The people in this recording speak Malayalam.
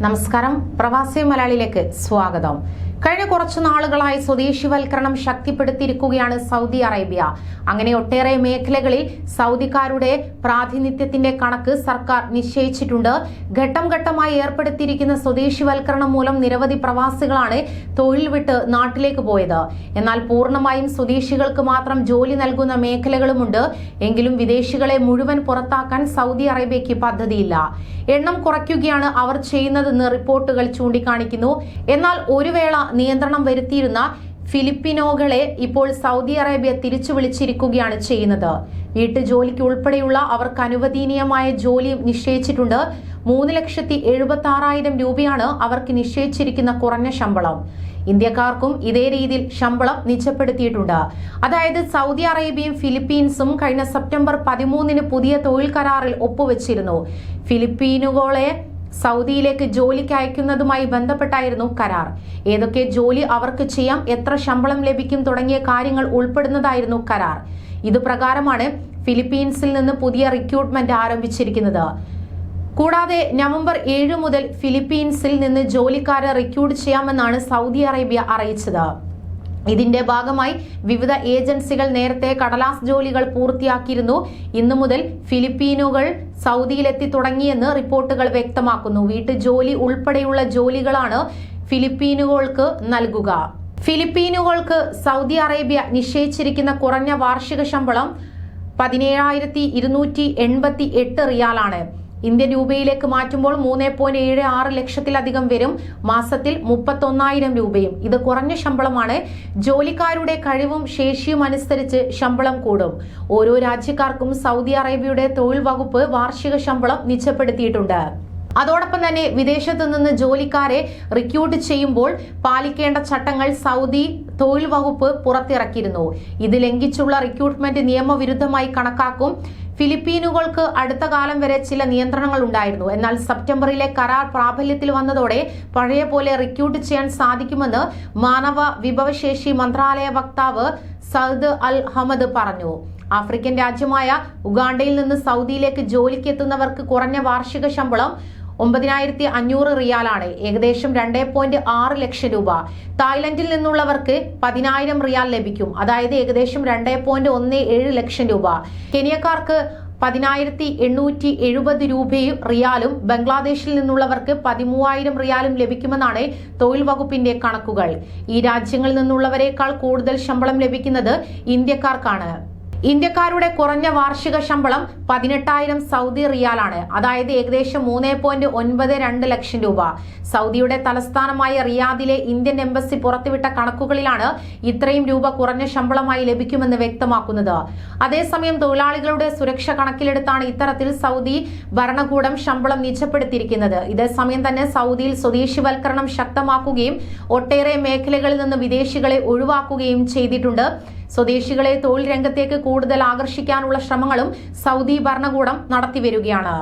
നമസ്കാരം, പ്രവാസി മലയാളിയിലേക്ക് സ്വാഗതം. കഴിഞ്ഞ കുറച്ചു നാളുകളായി സ്വദേശിവൽക്കരണം ശക്തിപ്പെടുത്തിയിരിക്കുകയാണ് സൗദി അറേബ്യ. അങ്ങനെ ഒട്ടേറെ മേഖലകളിൽ സൗദിക്കാരുടെ പ്രാതിനിധ്യത്തിന്റെ കണക്ക് സർക്കാർ നിശ്ചയിച്ചിട്ടുണ്ട്. ഘട്ടം ഘട്ടമായി ഏർപ്പെടുത്തിയിരിക്കുന്ന സ്വദേശിവൽക്കരണം മൂലം നിരവധി പ്രവാസികളാണ് തൊഴിൽ വിട്ട് നാട്ടിലേക്ക് പോയത്. എന്നാൽ പൂർണ്ണമായും സ്വദേശികൾക്ക് മാത്രം ജോലി നൽകുന്ന മേഖലകളുമുണ്ട്. എങ്കിലും വിദേശികളെ മുഴുവൻ പുറത്താക്കാൻ സൗദി അറേബ്യയ്ക്ക് പദ്ധതിയില്ല. എണ്ണം കുറയ്ക്കുകയാണ് അവർ ചെയ്യുന്നതെന്ന് റിപ്പോർട്ടുകൾ ചൂണ്ടിക്കാണിക്കുന്നു. എന്നാൽ ഒരു വേള നിയന്ത്രണം വരുത്തിയിരുന്ന ഫിലിപ്പിനോകളെ ഇപ്പോൾ സൗദി അറേബ്യ തിരിച്ചു വിളിച്ചിരിക്കുകയാണ് ചെയ്യുന്നത്. വീട്ടുജോലിക്ക് ഉൾപ്പെടെയുള്ള അവർക്ക് അനുവദനീയമായ ജോലി നിശ്ചയിച്ചിട്ടുണ്ട്. 3,76,000 രൂപയാണ് അവർക്ക് നിശ്ചയിച്ചിരിക്കുന്ന കുറഞ്ഞ ശമ്പളം. ഇന്ത്യക്കാർക്കും ഇതേ രീതിയിൽ ശമ്പളം നിശ്ചയപ്പെടുത്തിയിട്ടുണ്ട്. അതായത് സൗദി അറേബ്യയും ഫിലിപ്പീൻസും കഴിഞ്ഞ സെപ്റ്റംബർ 13 പുതിയ തൊഴിൽ കരാറിൽ ഒപ്പുവെച്ചിരുന്നു. ഫിലിപ്പീനുകളെ സൗദിയിലേക്ക് ജോലിക്ക് അയക്കുന്നതുമായി ബന്ധപ്പെട്ടായിരുന്നു കരാർ. ഏതൊക്കെ ജോലി അവർക്ക് ചെയ്യാം, എത്ര ശമ്പളം ലഭിക്കും തുടങ്ങിയ കാര്യങ്ങൾ ഉൾപ്പെടുന്നതായിരുന്നു കരാർ. ഇതുപ്രകാരമാണ് ഫിലിപ്പീൻസിൽ നിന്ന് പുതിയ റിക്രൂട്ട്മെന്റ് ആരംഭിച്ചിരിക്കുന്നത്. കൂടാതെ നവംബർ 7 മുതൽ ഫിലിപ്പീൻസിൽ നിന്ന് ജോലിക്കാരെ റിക്രൂട്ട് ചെയ്യാമെന്നാണ് സൗദി അറേബ്യ അറിയിച്ചത്. ഇതിന്റെ ഭാഗമായി വിവിധ ഏജൻസികൾ നേരത്തെ കടലാസ് ജോലികൾ പൂർത്തിയാക്കിയിരുന്നു. ഇന്നു മുതൽ ഫിലിപ്പീനുകൾ സൗദിയിലെത്തി തുടങ്ങിയെന്ന് റിപ്പോർട്ടുകൾ വ്യക്തമാക്കുന്നു. വീട്ടുജോലി ഉൾപ്പെടെയുള്ള ജോലികളാണ് ഫിലിപ്പീനുകൾക്ക് നൽകുക. ഫിലിപ്പീനുകൾക്ക് സൗദി അറേബ്യ നിശ്ചയിച്ചിരിക്കുന്ന കുറഞ്ഞ വാർഷിക ശമ്പളം 17,288 റിയാലാണ്. ഇന്ത്യൻ രൂപയിലേക്ക് മാറ്റുമ്പോൾ 3.76 ലക്ഷത്തിലധികം വരും. മാസത്തിൽ 31,000 രൂപയും. ഇത് കുറഞ്ഞ ശമ്പളമാണ്. ജോലിക്കാരുടെ കഴിവും ശേഷിയും അനുസരിച്ച് ശമ്പളം കൂടും. ഓരോ രാജ്യക്കാർക്കും സൗദി അറേബ്യയുടെ തൊഴിൽ വകുപ്പ് വാർഷിക ശമ്പളം നിശ്ചയപ്പെടുത്തിയിട്ടുണ്ട്. അതോടൊപ്പം തന്നെ വിദേശത്ത് നിന്ന് ജോലിക്കാരെ റിക്രൂട്ട് ചെയ്യുമ്പോൾ പാലിക്കേണ്ട ചട്ടങ്ങൾ സൗദി തൊഴിൽ വകുപ്പ് പുറത്തിറക്കിയിരുന്നു. ഇത് ലംഘിച്ചുള്ള റിക്രൂട്ട്മെന്റ് നിയമവിരുദ്ധമായി കണക്കാക്കും. ഫിലിപ്പീനുകൾക്ക് അടുത്ത കാലം വരെ ചില നിയന്ത്രണങ്ങൾ ഉണ്ടായിരുന്നു. എന്നാൽ സെപ്റ്റംബറിലെ കരാർ പ്രാബല്യത്തിൽ വന്നതോടെ പഴയ പോലെ റിക്രൂട്ട് ചെയ്യാൻ സാധിക്കുമെന്ന് മാനവ വിഭവശേഷി മന്ത്രാലയ വക്താവ് സഅദ് അൽ ഹമദ് പറഞ്ഞു. ആഫ്രിക്കൻ രാജ്യമായ ഉഗാണ്ടയിൽ നിന്ന് സൗദിയിലേക്ക് ജോലിക്ക് എത്തുന്നവർക്ക് കുറഞ്ഞ വാർഷിക ശമ്പളം 9,500 റിയാലാണ്, ഏകദേശം 2.6 ലക്ഷം രൂപ. തായ്ലൻഡിൽ നിന്നുള്ളവർക്ക് 10,000 റിയാൽ ലഭിക്കും, അതായത് ഏകദേശം 2.17 ലക്ഷം രൂപ. കെനിയക്കാർക്ക് 10,870 രൂപയും റിയാലും ബംഗ്ലാദേശിൽ നിന്നുള്ളവർക്ക് 13,000 റിയാലും ലഭിക്കുമെന്നാണ് തൊഴിൽ വകുപ്പിന്റെ കണക്കുകൾ. ഈ രാജ്യങ്ങളിൽ നിന്നുള്ളവരെക്കാൾ കൂടുതൽ ശമ്പളം ലഭിക്കുന്നത് ഇന്ത്യക്കാർക്കാണ്. ഇന്ത്യക്കാരുടെ കുറഞ്ഞ വാർഷിക ശമ്പളം 18,000 സൗദി റിയാലാണ്, അതായത് ഏകദേശം 3.92 ലക്ഷം രൂപ. സൗദിയുടെ തലസ്ഥാനമായ റിയാദിലെ ഇന്ത്യൻ എംബസി പുറത്തുവിട്ട കണക്കുകളിലാണ് ഇത്രയും രൂപ കുറഞ്ഞ ശമ്പളമായി ലഭിക്കുമെന്ന് വ്യക്തമാക്കുന്നത്. അതേസമയം തൊഴിലാളികളുടെ സുരക്ഷ കണക്കിലെടുത്താണ് ഇത്തരത്തിൽ സൗദി ഭരണകൂടം ശമ്പളം നിശ്ചയപ്പെടുത്തിയിരിക്കുന്നത്. ഇതേസമയം തന്നെ സൗദിയിൽ സ്വദേശിവൽക്കരണം ശക്തമാക്കുകയും ഒട്ടേറെ മേഖലകളിൽ നിന്ന് വിദേശികളെ ഒഴിവാക്കുകയും ചെയ്തിട്ടുണ്ട്. സ്വദേശികളെ തൊഴിൽ രംഗത്തേക്ക് കൂടുതൽ ആകർഷിക്കാനുള്ള ശ്രമങ്ങളും സൗദി ഭരണകൂടം നടത്തിവരികയാണ്.